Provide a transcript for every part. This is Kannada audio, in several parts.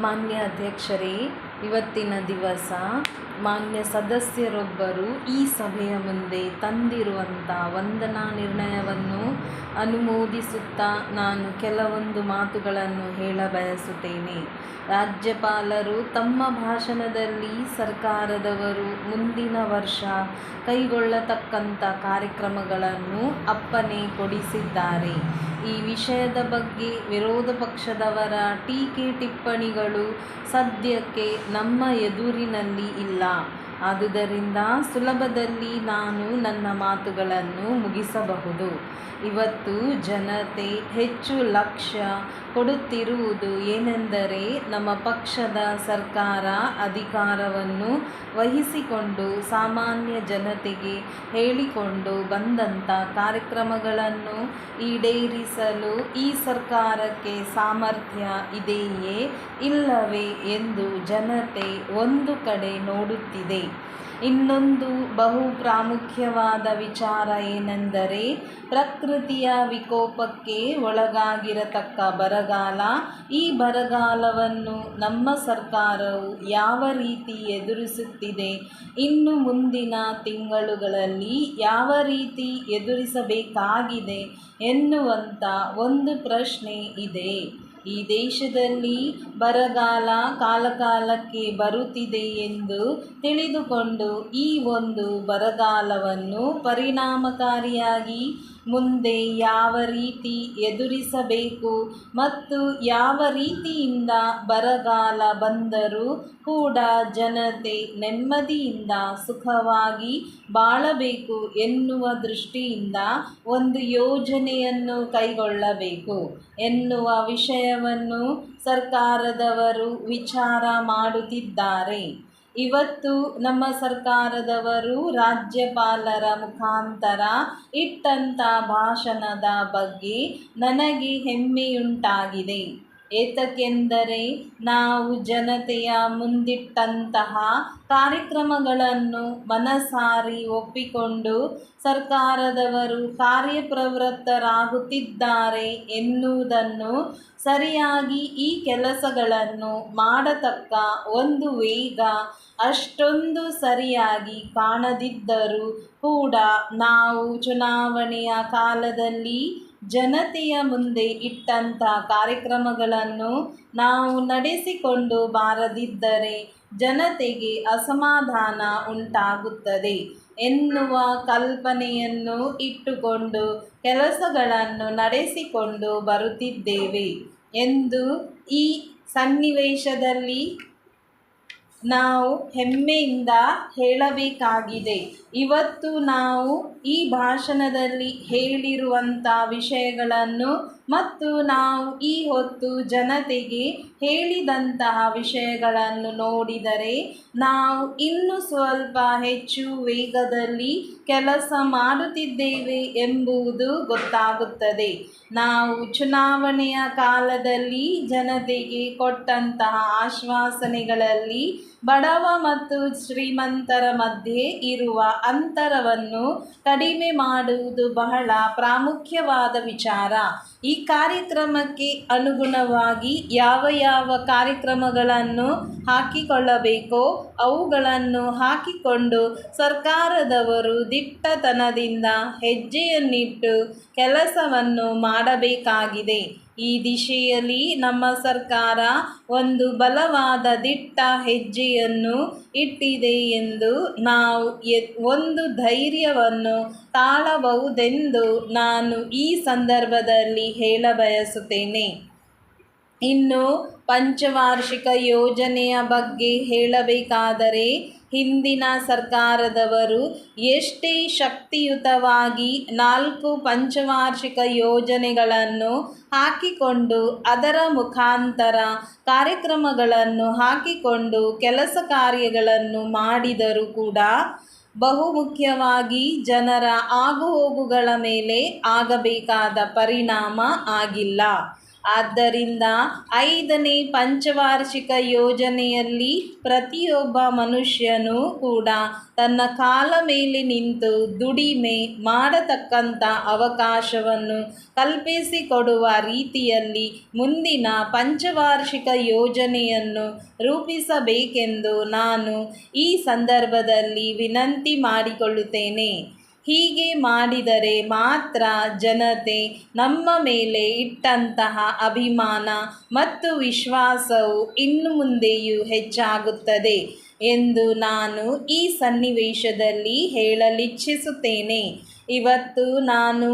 ಮಾನ್ಯ ಅಧ್ಯಕ್ಷರೇ, ಇವತ್ತಿನ ದಿವಸ ಮಾನ್ಯ ಸದಸ್ಯರೊಬ್ಬರು ಈ ಸಭೆಯ ಮುಂದೆ ತಂದಿರುವಂಥ ವಂದನಾ ನಿರ್ಣಯವನ್ನು ಅನುಮೋದಿಸುತ್ತಾ ನಾನು ಕೆಲವೊಂದು ಮಾತುಗಳನ್ನು ಹೇಳಬಯಸುತ್ತೇನೆ. ರಾಜ್ಯಪಾಲರು ತಮ್ಮ ಭಾಷಣದಲ್ಲಿ ಸರ್ಕಾರದವರು ಮುಂದಿನ ವರ್ಷ ಕೈಗೊಳ್ಳತಕ್ಕಂಥ ಕಾರ್ಯಕ್ರಮಗಳನ್ನು ಅಪ್ಪಣೆ ಕೊಡಿಸಿದ್ದಾರೆ. ಈ ವಿಷಯದ ಬಗ್ಗೆ ವಿರೋಧ ಪಕ್ಷದವರ ಟೀಕೆ ಟಿಪ್ಪಣಿಗಳು ಸದ್ಯಕ್ಕೆ ನಮ್ಮ ಎದುರಿನಲ್ಲಿ ಇಲ್ಲ. ಆದುದರಿಂದ ಸುಲಭದಲ್ಲಿ ನಾನು ನನ್ನ ಮಾತುಗಳನ್ನು ಮುಗಿಸಬಹುದು. ಇವತ್ತು ಜನತೆ ಹೆಚ್ಚು ಲಕ್ಷ್ಯ ಕೊಡುತ್ತಿರುವುದು ಏನೆಂದರೆ, ನಮ್ಮ ಪಕ್ಷದ ಸರ್ಕಾರ ಅಧಿಕಾರವನ್ನು ವಹಿಸಿಕೊಂಡು ಸಾಮಾನ್ಯ ಜನತೆಗೆ ಹೇಳಿಕೊಂಡು ಬಂದಂಥ ಕಾರ್ಯಕ್ರಮಗಳನ್ನು ಈಡೇರಿಸಲು ಈ ಸರ್ಕಾರಕ್ಕೆ ಸಾಮರ್ಥ್ಯ ಇದೆಯೇ ಇಲ್ಲವೇ ಎಂದು ಜನತೆ ಒಂದು ಕಡೆ ನೋಡುತ್ತಿದೆ. ಇನ್ನೊಂದು ಬಹು ಪ್ರಾಮುಖ್ಯವಾದ ವಿಚಾರ ಏನೆಂದರೆ, ಪ್ರಕೃತಿಯ ವಿಕೋಪಕ್ಕೆ ಒಳಗಾಗಿರತಕ್ಕ ಬರಗಾಲ. ಈ ಬರಗಾಲವನ್ನು ನಮ್ಮ ಸರ್ಕಾರವು ಯಾವ ರೀತಿ ಎದುರಿಸುತ್ತಿದೆ, ಇನ್ನು ಮುಂದಿನ ತಿಂಗಳುಗಳಲ್ಲಿ ಯಾವ ರೀತಿ ಎದುರಿಸಬೇಕಾಗಿದೆ ಎನ್ನುವಂಥ ಒಂದು ಪ್ರಶ್ನೆ ಇದೆ. ಈ ದೇಶದಲ್ಲಿ ಬರಗಾಲ ಕಾಲಕಾಲಕ್ಕೆ ಬರುತ್ತಿದೆ ಎಂದು ತಿಳಿದುಕೊಂಡು ಈ ಒಂದು ಬರಗಾಲವನ್ನು ಪರಿಣಾಮಕಾರಿಯಾಗಿ ಮುಂದೆ ಯಾವ ರೀತಿ ಎದುರಿಸಬೇಕು ಮತ್ತು ಯಾವ ರೀತಿಯಿಂದ ಬರಗಾಲ ಬಂದರೂ ಕೂಡ ಜನತೆ ನೆಮ್ಮದಿಯಿಂದ ಸುಖವಾಗಿ ಬಾಳಬೇಕು ಎನ್ನುವ ದೃಷ್ಟಿಯಿಂದ ಒಂದು ಯೋಜನೆಯನ್ನು ಕೈಗೊಳ್ಳಬೇಕು ಎನ್ನುವ ವಿಷಯವನ್ನು ಸರ್ಕಾರದವರು ವಿಚಾರ ಮಾಡುತ್ತಿದ್ದಾರೆ. ಇವತ್ತು ನಮ್ಮ ಸರ್ಕಾರದವರು ರಾಜ್ಯಪಾಲರ ಮುಖಾಂತರ ಇಟ್ಟಂಥ ಭಾಷಣದ ಬಗ್ಗೆ ನನಗೆ ಹೆಮ್ಮೆಯುಂಟಾಗಿದೆ. ಏತಕ್ಕೆಂದರೆ, ನಾವು ಜನತೆಯ ಮುಂದಿಟ್ಟಂತಹ ಕಾರ್ಯಕ್ರಮಗಳನ್ನು ಮನಸಾರಿ ಒಪ್ಪಿಕೊಂಡು ಸರ್ಕಾರದವರು ಕಾರ್ಯಪ್ರವೃತ್ತರಾಗುತ್ತಿದ್ದಾರೆ ಎನ್ನುವುದನ್ನು ಸರಿಯಾಗಿ ಈ ಕೆಲಸಗಳನ್ನು ಮಾಡತಕ್ಕ ಒಂದು ವೇಗ ಅಷ್ಟೊಂದು ಸರಿಯಾಗಿ ಕಾಣದಿದ್ದರೂ ಕೂಡ ನಾವು ಚುನಾವಣೆಯ ಕಾಲದಲ್ಲಿ ಜನತೆಯ ಮುಂದೆ ಇಟ್ಟಂಥ ಕಾರ್ಯಕ್ರಮಗಳನ್ನು ನಾವು ನಡೆಸಿಕೊಂಡು ಬಾರದಿದ್ದರೆ ಜನತೆಗೆ ಅಸಮಾಧಾನ ಉಂಟಾಗುತ್ತದೆ ಎನ್ನುವ ಕಲ್ಪನೆಯನ್ನು ಇಟ್ಟುಕೊಂಡು ಕೆಲಸಗಳನ್ನು ನಡೆಸಿಕೊಂಡು ಬರುತ್ತಿದ್ದೇವೆ ಎಂದು ಈ ಸನ್ನಿವೇಶದಲ್ಲಿ ನಾವು ಹೆಮ್ಮೆಯಿಂದ ಹೇಳಬೇಕಾಗಿದೆ. ಇವತ್ತು ನಾವು ಈ ಭಾಷಣದಲ್ಲಿ ಹೇಳಿರುವಂಥ ವಿಷಯಗಳನ್ನು ಮತ್ತು ನಾವು ಈ ಹೊತ್ತು ಜನತೆಗೆ ಹೇಳಿದಂತಹ ವಿಷಯಗಳನ್ನು ನೋಡಿದರೆ ನಾವು ಇನ್ನೂ ಸ್ವಲ್ಪ ಹೆಚ್ಚು ವೇಗದಲ್ಲಿ ಕೆಲಸ ಮಾಡುತ್ತಿದ್ದೇವೆ ಎಂಬುದು ಗೊತ್ತಾಗುತ್ತದೆ. ನಾವು ಚುನಾವಣೆಯ ಕಾಲದಲ್ಲಿ ಜನತೆಗೆ ಕೊಟ್ಟಂತಹ ಆಶ್ವಾಸನೆಗಳಲ್ಲಿ ಬಡವ ಮತ್ತು ಶ್ರೀಮಂತರ ಮಧ್ಯೆ ಇರುವ ಅಂತರವನ್ನು ಕಡಿಮೆ ಮಾಡುವುದು ಬಹಳ ಪ್ರಾಮುಖ್ಯವಾದ ವಿಚಾರ. ಈ ಕಾರ್ಯಕ್ರಮಕ್ಕೆ ಅನುಗುಣವಾಗಿ ಯಾವ ಯಾವ ಕಾರ್ಯಕ್ರಮಗಳನ್ನು ಹಾಕಿಕೊಳ್ಳಬೇಕೋ ಅವುಗಳನ್ನು ಹಾಕಿಕೊಂಡು ಸರ್ಕಾರದವರು ದಿಟ್ಟತನದಿಂದ ಹೆಜ್ಜೆಯನ್ನಿಟ್ಟು ಕೆಲಸವನ್ನು ಮಾಡಬೇಕಾಗಿದೆ. ಈ ದಿಶೆಯಲ್ಲಿ ನಮ್ಮ ಸರ್ಕಾರ ಒಂದು ಬಲವಾದ ದಿಟ್ಟ ಹೆಜ್ಜೆಯನ್ನು ಇಟ್ಟಿದೆ ಎಂದು ನಾವು ಒಂದು ಧೈರ್ಯವನ್ನು ತಾಳಬಹುದೆಂದು ನಾನು ಈ ಸಂದರ್ಭದಲ್ಲಿ ಹೇಳಬಯಸುತ್ತೇನೆ. ಇನ್ನು ಪಂಚವಾರ್ಷಿಕ ಯೋಜನೆಯ ಬಗ್ಗೆ ಹೇಳಬೇಕಾದರೆ, ಹಿಂದಿನ ಸರ್ಕಾರದವರು ಎಷ್ಟೇ ಶಕ್ತಿಯುತವಾಗಿ 4 ಪಂಚವಾರ್ಷಿಕ ಯೋಜನೆಗಳನ್ನು ಹಾಕಿಕೊಂಡು ಅದರ ಮುಖಾಂತರ ಕಾರ್ಯಕ್ರಮಗಳನ್ನು ಹಾಕಿಕೊಂಡು ಕೆಲಸ ಕಾರ್ಯಗಳನ್ನು ಮಾಡಿದರೂ ಕೂಡ ಬಹುಮುಖ್ಯವಾಗಿ ಜನರ ಆಗುಹೋಗುಗಳ ಮೇಲೆ ಆಗಬೇಕಾದ ಪರಿಣಾಮ ಆಗಿಲ್ಲ. ಆದ್ದರಿಂದ 5ನೇ ಪಂಚವಾರ್ಷಿಕ ಯೋಜನೆಯಲ್ಲಿ ಪ್ರತಿಯೊಬ್ಬ ಮನುಷ್ಯನೂ ಕೂಡ ತನ್ನ ಕಾಲ ಮೇಲೆ ನಿಂತು ದುಡಿಮೆ ಮಾಡತಕ್ಕಂಥ ಅವಕಾಶವನ್ನು ಕಲ್ಪಿಸಿಕೊಡುವ ರೀತಿಯಲ್ಲಿ ಮುಂದಿನ ಪಂಚವಾರ್ಷಿಕ ಯೋಜನೆಯನ್ನು ರೂಪಿಸಬೇಕೆಂದು ನಾನು ಈ ಸಂದರ್ಭದಲ್ಲಿ ವಿನಂತಿ ಮಾಡಿಕೊಳ್ಳುತ್ತೇನೆ. ಹೀಗೆ ಮಾಡಿದರೆ ಮಾತ್ರ ಜನತೆ ನಮ್ಮ ಮೇಲೆ ಇಟ್ಟಂತಹ ಅಭಿಮಾನ ಮತ್ತು ವಿಶ್ವಾಸವು ಇನ್ನು ಮುಂದೆಯೂ ಹೆಚ್ಚಾಗುತ್ತದೆ ಎಂದು ನಾನು ಈ ಸನ್ನಿವೇಶದಲ್ಲಿ ಹೇಳಲಿಚ್ಛಿಸುತ್ತೇನೆ. ಇವತ್ತು ನಾನು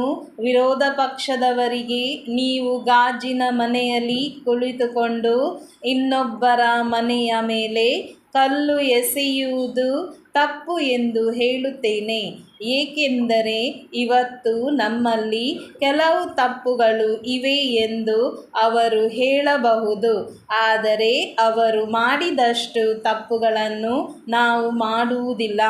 ವಿರೋಧ ಪಕ್ಷದವರಿಗೆ, ನೀವು ಗಾಜಿನ ಮನೆಯಲ್ಲಿ ಕುಳಿತುಕೊಂಡು ಇನ್ನೊಬ್ಬರ ಮನೆಯ ಮೇಲೆ ಕಲ್ಲು ಎಸೆಯುವುದು ತಪ್ಪು ಎಂದು ಹೇಳುತ್ತೇನೆ. ಏಕೆಂದರೆ ಇವತ್ತು ನಮ್ಮಲ್ಲಿ ಕೆಲವು ತಪ್ಪುಗಳು ಇವೆ ಎಂದು ಅವರು ಹೇಳಬಹುದು, ಆದರೆ ಅವರು ಮಾಡಿದಷ್ಟು ತಪ್ಪುಗಳನ್ನು ನಾವು ಮಾಡುವುದಿಲ್ಲ.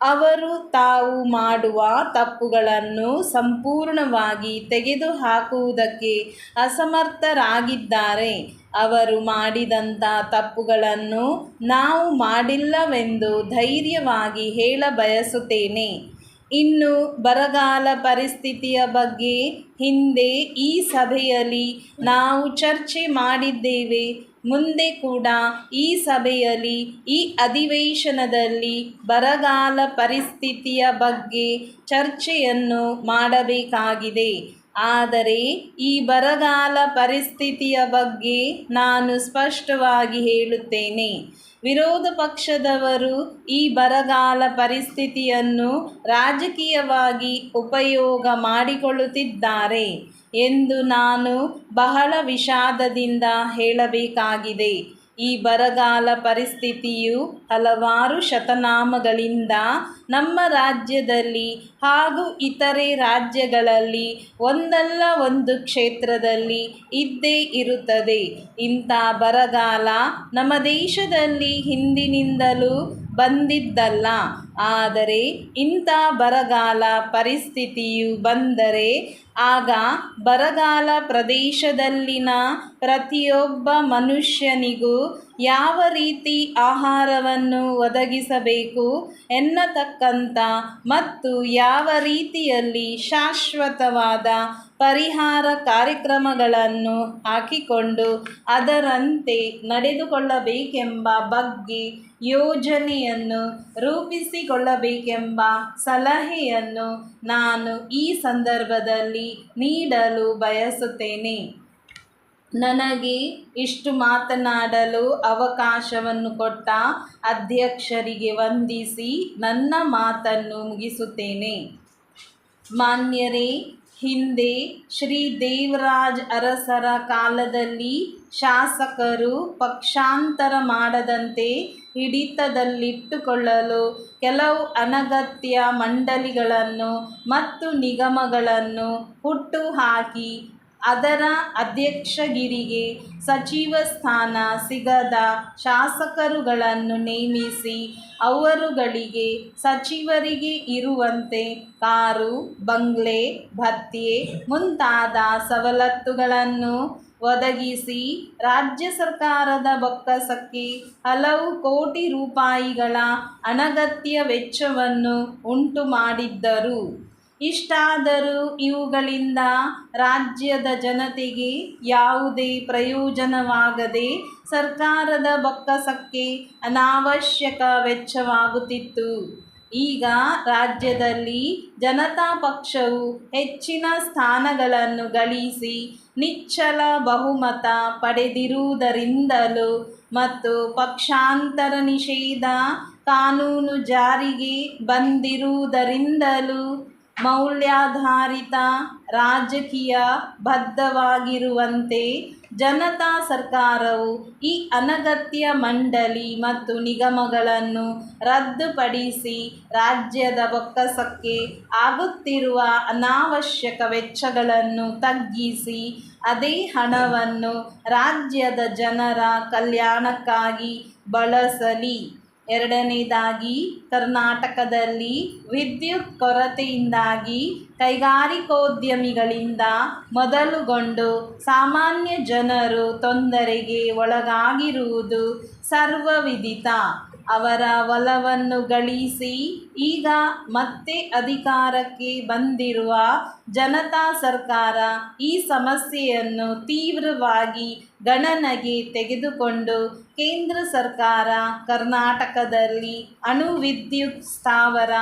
ಅವರು ತಾವು ಮಾಡುವ ತಪ್ಪುಗಳನ್ನು ಸಂಪೂರ್ಣವಾಗಿ ತೆಗೆದುಹಾಕುವುದಕ್ಕೆ ಅಸಮರ್ಥರಾಗಿದ್ದಾರೆ. ಅವರು ಮಾಡಿದಂಥ ತಪ್ಪುಗಳನ್ನು ನಾವು ಮಾಡಿಲ್ಲವೆಂದು ಧೈರ್ಯವಾಗಿ ಹೇಳಬಯಸುತ್ತೇನೆ. ಇನ್ನು ಬರಗಾಲ ಪರಿಸ್ಥಿತಿಯ ಬಗ್ಗೆ ಹಿಂದೆ ಈ ಸಭೆಯಲ್ಲಿ ನಾವು ಚರ್ಚೆ ಮಾಡಿದ್ದೇವೆ. ಮುಂದೆ ಕೂಡ ಈ ಸಭೆಯಲ್ಲಿ, ಈ ಅಧಿವೇಶನದಲ್ಲಿ ಬರಗಾಲ ಪರಿಸ್ಥಿತಿಯ ಬಗ್ಗೆ ಚರ್ಚೆಯನ್ನು ಮಾಡಬೇಕಾಗಿದೆ. ಆದರೆ ಈ ಬರಗಾಲ ಪರಿಸ್ಥಿತಿಯ ಬಗ್ಗೆ ನಾನು ಸ್ಪಷ್ಟವಾಗಿ ಹೇಳುತ್ತೇನೆ, ವಿರೋಧ ಪಕ್ಷದವರು ಈ ಬರಗಾಲ ಪರಿಸ್ಥಿತಿಯನ್ನು ರಾಜಕೀಯವಾಗಿ ಉಪಯೋಗ ಮಾಡಿಕೊಳ್ಳುತ್ತಿದ್ದಾರೆ ಎಂದು ನಾನು ಬಹಳ ವಿಷಾದದಿಂದ ಹೇಳಬೇಕಾಗಿದೆ. ಈ ಬರಗಾಲ ಪರಿಸ್ಥಿತಿಯು ಹಲವಾರು ಶತಮಾನಗಳಿಂದ ನಮ್ಮ ರಾಜ್ಯದಲ್ಲಿ ಹಾಗೂ ಇತರೆ ರಾಜ್ಯಗಳಲ್ಲಿ ಒಂದಲ್ಲ ಒಂದು ಕ್ಷೇತ್ರದಲ್ಲಿ ಇದ್ದೇ ಇರುತ್ತದೆ. ಇಂಥ ಬರಗಾಲ ನಮ್ಮ ದೇಶದಲ್ಲಿ ಹಿಂದಿನಿಂದಲೂ ಬಂದಿದ್ದಲ್ಲ. ಆದರೆ ಇಂಥ ಬರಗಾಲ ಪರಿಸ್ಥಿತಿಯು ಬಂದರೆ ಆಗ ಬರಗಾಲ ಪ್ರದೇಶದಲ್ಲಿನ ಪ್ರತಿಯೊಬ್ಬ ಮನುಷ್ಯನಿಗೂ ಯಾವ ರೀತಿ ಆಹಾರವನ್ನು ಒದಗಿಸಬೇಕು ಎನ್ನತಕ್ಕಂಥ ಮತ್ತು ಯಾವ ರೀತಿಯಲ್ಲಿ ಶಾಶ್ವತವಾದ ಪರಿಹಾರ ಕಾರ್ಯಕ್ರಮಗಳನ್ನು ಹಾಕಿಕೊಂಡು ಅದರಂತೆ ನಡೆದುಕೊಳ್ಳಬೇಕೆಂಬ ಬಗ್ಗೆ ಯೋಜನೆಯನ್ನು ರೂಪಿಸಿಕೊಳ್ಳಬೇಕೆಂಬ ಸಲಹೆಯನ್ನು ನಾನು ಈ ಸಂದರ್ಭದಲ್ಲಿ ನೀಡಲು ಬಯಸುತ್ತೇನೆ. ನನಗೆ ಇಷ್ಟು ಮಾತನಾಡಲು ಅವಕಾಶವನ್ನು ಕೊಟ್ಟ ಅಧ್ಯಕ್ಷರಿಗೆ ವಂದಿಸಿ ನನ್ನ ಮಾತನ್ನು ಮುಗಿಸುತ್ತೇನೆ. ಮಾನ್ಯರೇ, ಹಿಂದೆ ಶ್ರೀ ದೇವರಾಜ ಅರಸರ ಕಾಲದಲ್ಲಿ ಶಾಸಕರು ಪಕ್ಷಾಂತರ ಮಾಡದಂತೆ ಹಿಡಿತದಲ್ಲಿಟ್ಟುಕೊಳ್ಳಲು ಕೆಲವು ಅನಗತ್ಯ ಮಂಡಳಿಗಳನ್ನು ಮತ್ತು ನಿಗಮಗಳನ್ನು ಹುಟ್ಟುಹಾಕಿ ಅದರ ಅಧ್ಯಕ್ಷಗಿರಿಗೆ ಸಚಿವ ಸ್ಥಾನ ಸಿಗದ ಶಾಸಕರುಗಳನ್ನು ನೇಮಿಸಿ ಅವರುಗಳಿಗೆ ಸಚಿವರಿಗೆ ಇರುವಂತೆ ಕಾರು, ಬಂಗ್ಲೆ, ಭತ್ಯೆ ಮುಂತಾದ ಸವಲತ್ತುಗಳನ್ನು ಒದಗಿಸಿ ರಾಜ್ಯ ಸರ್ಕಾರದ ಬೊಕ್ಕಸಕ್ಕೆ ಹಲವು ಕೋಟಿ ರೂಪಾಯಿಗಳ ಅನಗತ್ಯ ವೆಚ್ಚವನ್ನು ಉಂಟು ಮಾಡಿದ್ದರು. ಇಷ್ಟಾದರೂ ಇವುಗಳಿಂದ ರಾಜ್ಯದ ಜನತೆಗೆ ಯಾವುದೇ ಪ್ರಯೋಜನವಾಗದೆ ಸರ್ಕಾರದ ಬೊಕ್ಕಸಕ್ಕೆ ಅನಾವಶ್ಯಕ ವೆಚ್ಚವಾಗುತ್ತಿತ್ತು. ಈಗ ರಾಜ್ಯದಲ್ಲಿ ಜನತಾ ಪಕ್ಷವು ಹೆಚ್ಚಿನ ಸ್ಥಾನಗಳನ್ನು ಗಳಿಸಿ ನಿಚ್ಚಳ ಬಹುಮತ ಪಡೆದಿರುವುದರಿಂದಲೂ ಮತ್ತು ಪಕ್ಷಾಂತರ ನಿಷೇಧ ಕಾನೂನು ಜಾರಿಗೆ ಬಂದಿರುವುದರಿಂದಲೂ ಮೌಲ್ಯಾಧಾರಿತ ರಾಜಕೀಯ ಬದ್ಧವಾಗಿರುವಂತೆ ಜನತಾ ಸರ್ಕಾರವು ಈ ಅನಗತ್ಯ ಮಂಡಳಿ ಮತ್ತು ನಿಗಮಗಳನ್ನು ರದ್ದುಪಡಿಸಿ ರಾಜ್ಯದ ಬೊಕ್ಕಸಕ್ಕೆ ಆಗುತ್ತಿರುವ ಅನಾವಶ್ಯಕ ವೆಚ್ಚಗಳನ್ನು ತಗ್ಗಿಸಿ ಅದೇ ಹಣವನ್ನು ರಾಜ್ಯದ ಜನರ ಕಲ್ಯಾಣಕ್ಕಾಗಿ ಬಳಸಲಿ. ಎರಡನೇದಾಗಿ, ಕರ್ನಾಟಕದಲ್ಲಿ ವಿದ್ಯುತ್ ಕೊರತೆಯಿಂದಾಗಿ ಕೈಗಾರಿಕೋದ್ಯಮಿಗಳಿಂದ ಮೊದಲುಗೊಂಡು ಸಾಮಾನ್ಯ ಜನರು ತೊಂದರೆಗೆ ಒಳಗಾಗಿರುವುದು ಸರ್ವವಿದಿತ. ಅವರ ಒಲವನ್ನು ಗಳಿಸಿ ಈಗ ಮತ್ತೆ ಅಧಿಕಾರಕ್ಕೆ ಬಂದಿರುವ ಜನತಾ ಸರ್ಕಾರ ಈ ಸಮಸ್ಯೆಯನ್ನು ತೀವ್ರವಾಗಿ ಗಣನೆಗೆ ತೆಗೆದುಕೊಂಡು ಕೇಂದ್ರ ಸರ್ಕಾರ ಕರ್ನಾಟಕದಲ್ಲಿ ಅಣು ವಿದ್ಯುತ್ ಸ್ಥಾವರ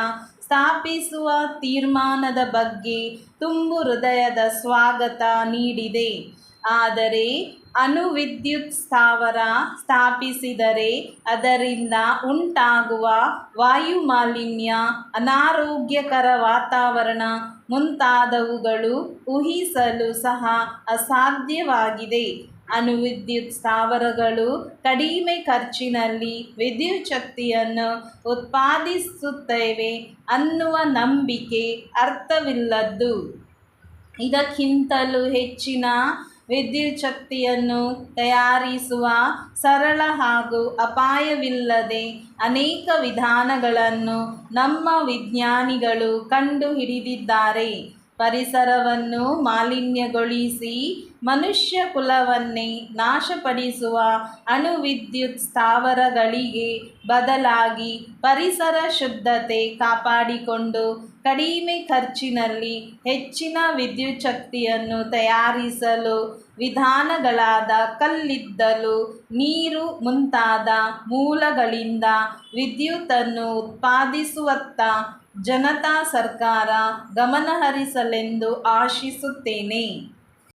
ಸ್ಥಾಪಿಸುವ ತೀರ್ಮಾನದ ಬಗ್ಗೆ ತುಂಬು ಹೃದಯದ ಸ್ವಾಗತ ನೀಡಿದೆ. ಆದರೆ ಅಣು ವಿದ್ಯುತ್ ಸ್ಥಾವರ ಸ್ಥಾಪಿಸಿದರೆ ಅದರಿಂದ ಉಂಟಾಗುವ ವಾಯುಮಾಲಿನ್ಯ, ಅನಾರೋಗ್ಯಕರ ವಾತಾವರಣ ಮುಂತಾದವುಗಳು ಊಹಿಸಲು ಸಹ ಅಸಾಧ್ಯವಾಗಿದೆ. ಅಣು ವಿದ್ಯುತ್ ಸ್ಥಾವರಗಳು ಕಡಿಮೆ ಖರ್ಚಿನಲ್ಲಿ ವಿದ್ಯುತ್ ಶಕ್ತಿಯನ್ನು ಉತ್ಪಾದಿಸುತ್ತವೆ ಅನ್ನುವ ನಂಬಿಕೆ ಅರ್ಥವಿಲ್ಲದ್ದು. ಇದಕ್ಕಿಂತಲೂ ಹೆಚ್ಚಿನ ವಿದ್ಯುತ್ ಶಕ್ತಿಯನ್ನು ತಯಾರಿಸುವ ಸರಳ ಹಾಗೂ ಅಪಾಯವಿಲ್ಲದೆ ಅನೇಕ ವಿಧಾನಗಳನ್ನು ನಮ್ಮ ವಿಜ್ಞಾನಿಗಳು ಕಂಡುಹಿಡಿದಿದ್ದಾರೆ. ಪರಿಸರವನ್ನು ಮಾಲಿನ್ಯಗೊಳಿಸಿ ಮನುಷ್ಯ ಕುಲವನ್ನೇ ನಾಶಪಡಿಸುವ ಅಣು ವಿದ್ಯುತ್ ಸ್ಥಾವರಗಳಿಗೆ ಬದಲಾಗಿ ಪರಿಸರ ಶುದ್ಧತೆ ಕಾಪಾಡಿಕೊಂಡು ಕಡಿಮೆ ಖರ್ಚಿನಲ್ಲಿ ಹೆಚ್ಚಿನ ವಿದ್ಯುತ್ ಶಕ್ತಿಯನ್ನು ತಯಾರಿಸಲು ವಿಧಾನಗಳಾದ ಕಲ್ಲಿದ್ದಲು, ನೀರು ಮುಂತಾದ ಮೂಲಗಳಿಂದ ವಿದ್ಯುತ್ತನ್ನು ಉತ್ಪಾದಿಸುವತ್ತ ಜನತಾ ಸರ್ಕಾರ ಗಮನಹರಿಸಲೆಂದು ಆಶಿಸುತ್ತೇನೆ.